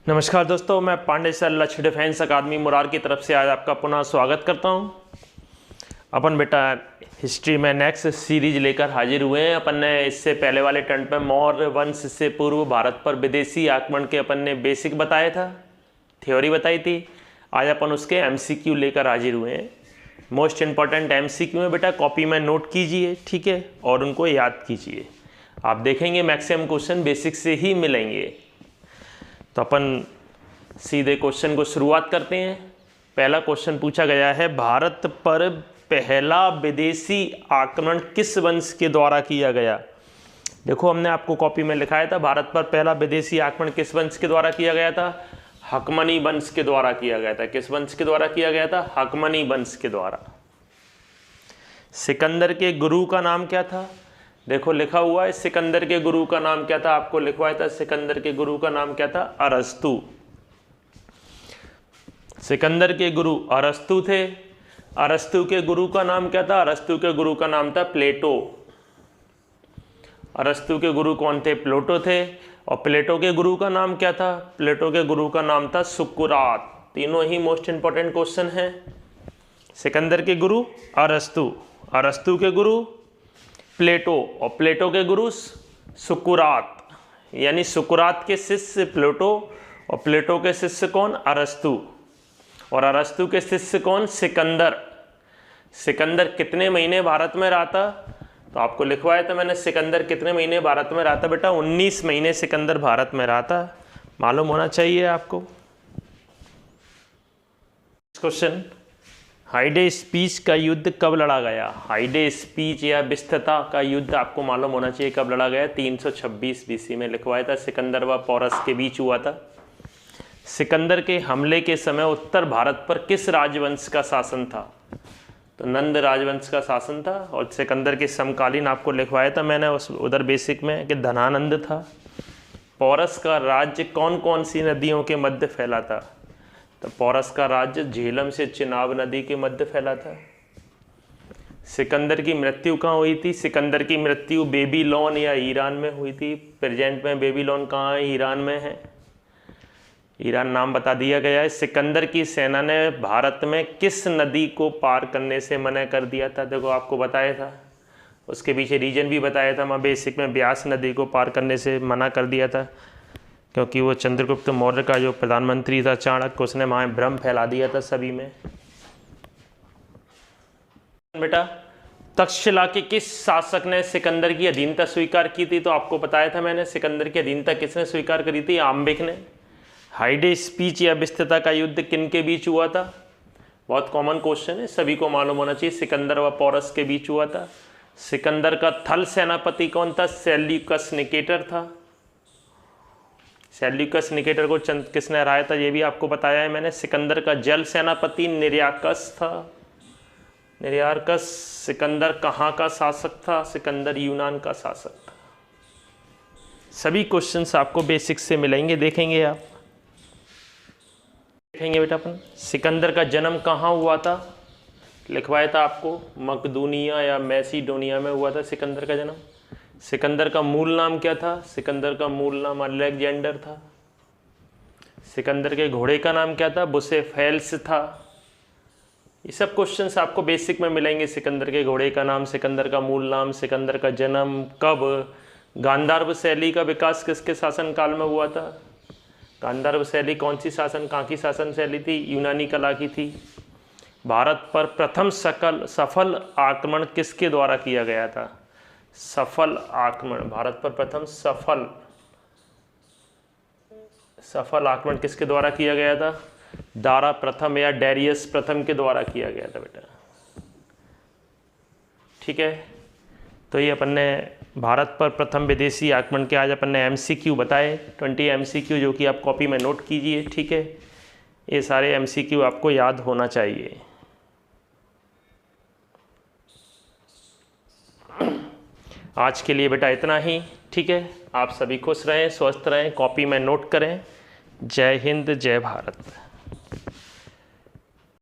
नमस्कार दोस्तों, मैं पांडे सर लक्ष्य डिफेंस अकादमी मुरार की तरफ से आज आपका पुनः स्वागत करता हूं। अपन बेटा हिस्ट्री में नेक्स्ट सीरीज लेकर हाजिर हुए हैं। अपन ने इससे पहले वाले टर्न पे मौर्य वंश से पूर्व भारत पर विदेशी आक्रमण के अपन ने बेसिक बताया था, थ्योरी बताई थी। आज अपन उसके एमसीक्यू लेकर हाजिर हुए हैं। मोस्ट इंपॉर्टेंट एमसीक्यू है बेटा, कॉपी में नोट कीजिए, ठीक है, और उनको याद कीजिए। आप देखेंगे मैक्सिमम क्वेश्चन बेसिक से ही मिलेंगे। तो अपन सीधे क्वेश्चन को शुरुआत करते हैं। पहला क्वेश्चन पूछा गया है, भारत पर पहला विदेशी आक्रमण किस वंश के द्वारा किया गया। देखो हमने आपको कॉपी में लिखाया था, भारत पर पहला विदेशी आक्रमण किस वंश के द्वारा किया गया था। हकमनी वंश के द्वारा किया गया था। किस वंश के द्वारा किया गया था? हकमनी वंश के द्वारा। सिकंदर के गुरु का नाम क्या था? देखो लिखा हुआ है, सिकंदर के गुरु का नाम क्या था, आपको लिखवाया था। सिकंदर के गुरु का नाम क्या था? अरस्तु। सिकंदर के गुरु अरस्तु थे। अरस्तु के गुरु का नाम क्या था? अरस्तु के गुरु का नाम था प्लेटो। अरस्तु के गुरु कौन थे? प्लेटो थे। और प्लेटो के गुरु का नाम क्या था? प्लेटो के गुरु का नाम था सुकरात। तीनों ही मोस्ट इंपॉर्टेंट क्वेश्चन हैं। सिकंदर के गुरु अरस्तु, अरस्तु के गुरु प्लेटो, और प्लेटो के गुरु सुकरात, यानी सुकरात के शिष्य प्लेटो और प्लेटो के शिष्य कौन? अरस्तु। और अरस्तु के शिष्य कौन? सिकंदर। सिकंदर कितने महीने भारत में रहा था? तो आपको लिखवाया था मैंने, सिकंदर कितने महीने भारत में रहा था बेटा? 19 महीने सिकंदर भारत में रहा था। मालूम होना चाहिए आपको। क्वेश्चन, हाइडे स्पीच का युद्ध कब लड़ा गया? हाइडे स्पीच या विस्तृता का युद्ध आपको मालूम होना चाहिए कब लड़ा गया। 326 बीसी में लिखवाया था। सिकंदर व पोरस के बीच हुआ था। सिकंदर के हमले के समय उत्तर भारत पर किस राजवंश का शासन था? तो नंद राजवंश का शासन था। और सिकंदर के समकालीन आपको लिखवाया था मैंने उस उधर बेसिक में कि धनानंद था। पोरस का राज्य कौन कौन सी नदियों के मध्य फैला था? तो पोरस का राज्य झेलम से चिनाब नदी के मध्य फैला था। सिकंदर की मृत्यु कहाँ हुई थी? सिकंदर की मृत्यु बेबीलोन या ईरान में हुई थी। प्रेजेंट में बेबीलोन कहाँ है? ईरान में है। ईरान नाम बता दिया गया है। सिकंदर की सेना ने भारत में किस नदी को पार करने से मना कर दिया था? देखो आपको बताया था, उसके पीछे रीजन भी बताया था मैं बेसिक में। ब्यास नदी को पार करने से मना कर दिया था क्योंकि वो चंद्रगुप्त मौर्य का जो प्रधानमंत्री था चाणक्य, उसने वहाँ भ्रम फैला दिया था सभी में। बेटा तक्षशिला के किस शासक ने सिकंदर की अधीनता स्वीकार की थी? तो आपको बताया था मैंने, सिकंदर की अधीनता किसने स्वीकार करी थी? आम्बिक ने। हाइडे स्पीच या विस्तृता का युद्ध किन के बीच हुआ था? बहुत कॉमन क्वेश्चन है, सभी को मालूम होना चाहिए। सिकंदर व पोरस के बीच हुआ था। सिकंदर का थल सेनापति कौन था? सेल्यूकस निकेटर था। सेल्यूकस निकेटर को किसने हराया था? ये भी आपको बताया है मैंने। सिकंदर का जल सेनापति निरयाकस था। निरयाकस। सिकंदर कहाँ का शासक था? सिकंदर यूनान का शासक था। सभी क्वेश्चंस आपको बेसिक से मिलेंगे, देखेंगे आप। देखेंगे बेटा अपन, सिकंदर का जन्म कहाँ हुआ था? लिखवाया था आपको, मकदूनिया या मैसिडोनिया में हुआ था सिकंदर का जन्म। सिकंदर का मूल नाम क्या था? सिकंदर का मूल नाम अलेक्जेंडर था। सिकंदर के घोड़े का नाम क्या था? बुसेफेल्स था। ये सब क्वेश्चंस आपको बेसिक में मिलेंगे। सिकंदर के घोड़े का नाम, सिकंदर का मूल नाम, सिकंदर का जन्म कब, गांधार शैली का विकास किसके शासन काल में हुआ था? गांधार शैली कौन सी शासन, कहाँ की शासन शैली थी? यूनानी कला की थी। भारत पर प्रथम सफल आक्रमण किसके द्वारा किया गया था? सफल आक्रमण, भारत पर प्रथम सफल आक्रमण किसके द्वारा किया गया था? दारा प्रथम या डेरियस प्रथम के द्वारा किया गया था बेटा, ठीक है। तो ये अपन ने भारत पर प्रथम विदेशी आक्रमण के आज अपन ने एमसीक्यू बताए, 20 एमसीक्यू, जो कि आप कॉपी में नोट कीजिए, ठीक है। ये सारे एमसीक्यू आपको याद होना चाहिए। आज के लिए बेटा इतना ही, ठीक है। आप सभी खुश रहें, स्वस्थ रहें, कॉपी में नोट करें। जय हिंद, जय भारत।